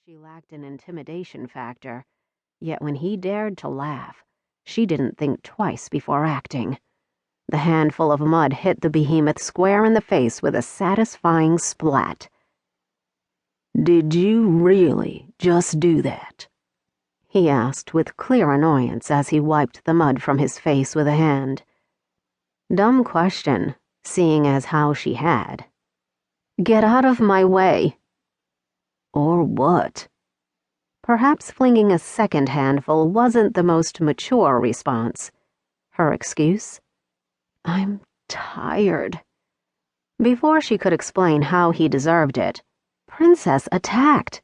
She lacked an intimidation factor, yet when he dared to laugh, she didn't think twice before acting. The handful of mud hit the behemoth square in the face with a satisfying splat. "Did you really just do that?" he asked with clear annoyance as he wiped the mud from his face with a hand. Dumb question, seeing as how she had. "Get out of my way." "Or what?" Perhaps flinging a second handful wasn't the most mature response. Her excuse? "I'm tired." Before she could explain how he deserved it, Princess attacked.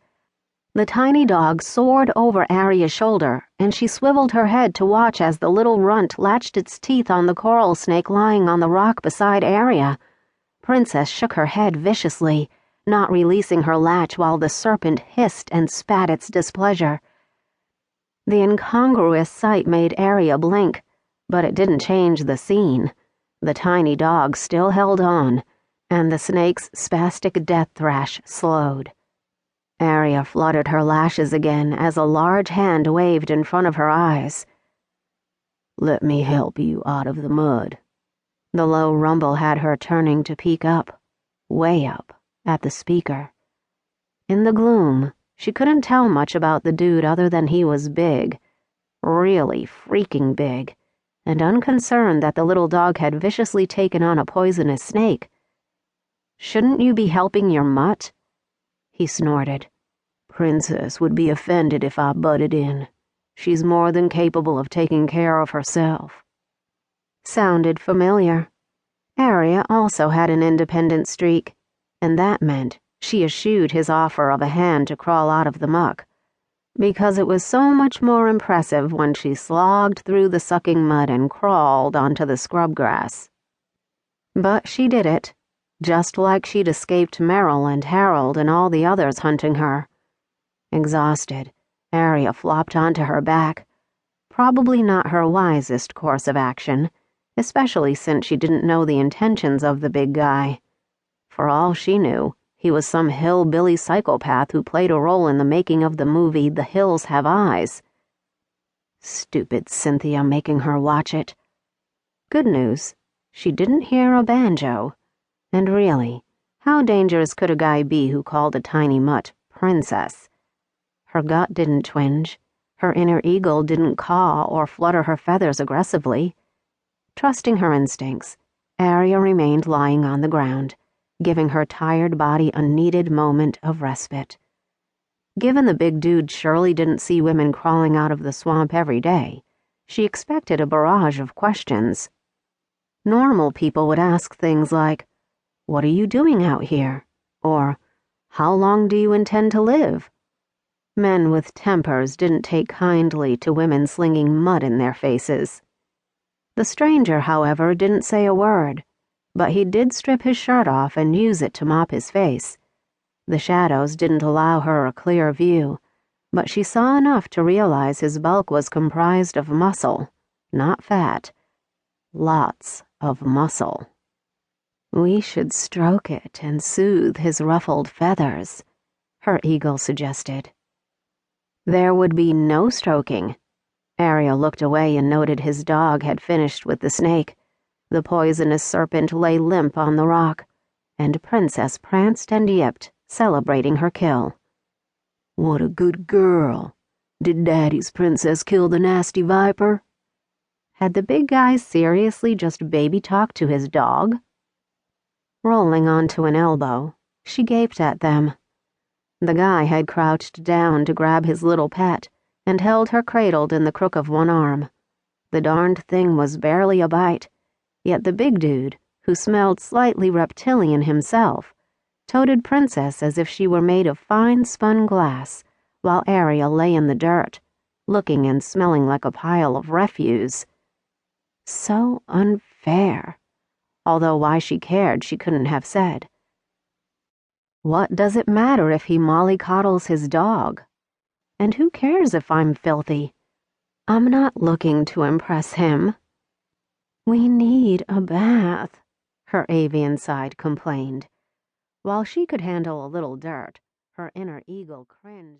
The tiny dog soared over Aria's shoulder, and she swiveled her head to watch as the little runt latched its teeth on the coral snake lying on the rock beside Aria. Princess shook her head viciously, not releasing her latch while the serpent hissed and spat its displeasure. The incongruous sight made Aria blink, but it didn't change the scene. The tiny dog still held on, and the snake's spastic death thrash slowed. Aria fluttered her lashes again as a large hand waved in front of her eyes. "Let me help you out of the mud." The low rumble had her turning to peek up, way up, at the speaker. In the gloom, she couldn't tell much about the dude other than he was big, really freaking big, and unconcerned that the little dog had viciously taken on a poisonous snake. "Shouldn't you be helping your mutt?" He snorted. "Princess would be offended if I butted in. She's more than capable of taking care of herself." Sounded familiar. Aria also had an independent streak, and that meant she eschewed his offer of a hand to crawl out of the muck, because it was so much more impressive when she slogged through the sucking mud and crawled onto the scrub grass. But she did it, just like she'd escaped Merrill and Harold and all the others hunting her. Exhausted, Aria flopped onto her back, probably not her wisest course of action, especially since she didn't know the intentions of the big guy. For all she knew, he was some hillbilly psychopath who played a role in the making of the movie The Hills Have Eyes. Stupid Cynthia making her watch it. Good news, she didn't hear a banjo. And really, how dangerous could a guy be who called a tiny mutt princess? Her gut didn't twinge. Her inner eagle didn't caw or flutter her feathers aggressively. Trusting her instincts, Aria remained lying on the ground, giving her tired body a needed moment of respite. Given the big dude surely didn't see women crawling out of the swamp every day, she expected a barrage of questions. Normal people would ask things like, "What are you doing out here?" or, "How long do you intend to live?" Men with tempers didn't take kindly to women slinging mud in their faces. The stranger, however, didn't say a word, but he did strip his shirt off and use it to mop his face. The shadows didn't allow her a clear view, but she saw enough to realize his bulk was comprised of muscle, not fat. Lots of muscle. "We should stroke it and soothe his ruffled feathers," her eagle suggested. There would be no stroking. Aria looked away and noted his dog had finished with the snake. The poisonous serpent lay limp on the rock, and Princess pranced and yipped, celebrating her kill. "What a good girl. Did Daddy's princess kill the nasty viper?" Had the big guy seriously just baby-talked to his dog? Rolling onto an elbow, she gaped at them. The guy had crouched down to grab his little pet and held her cradled in the crook of one arm. The darned thing was barely a bite, yet the big dude, who smelled slightly reptilian himself, toted Princess as if she were made of fine spun glass, while Aria lay in the dirt, looking and smelling like a pile of refuse. So unfair. Although why she cared she couldn't have said. What does it matter if he mollycoddles his dog? And who cares if I'm filthy? I'm not looking to impress him. "We need a bath," her avian side complained. While she could handle a little dirt, her inner eagle cringed.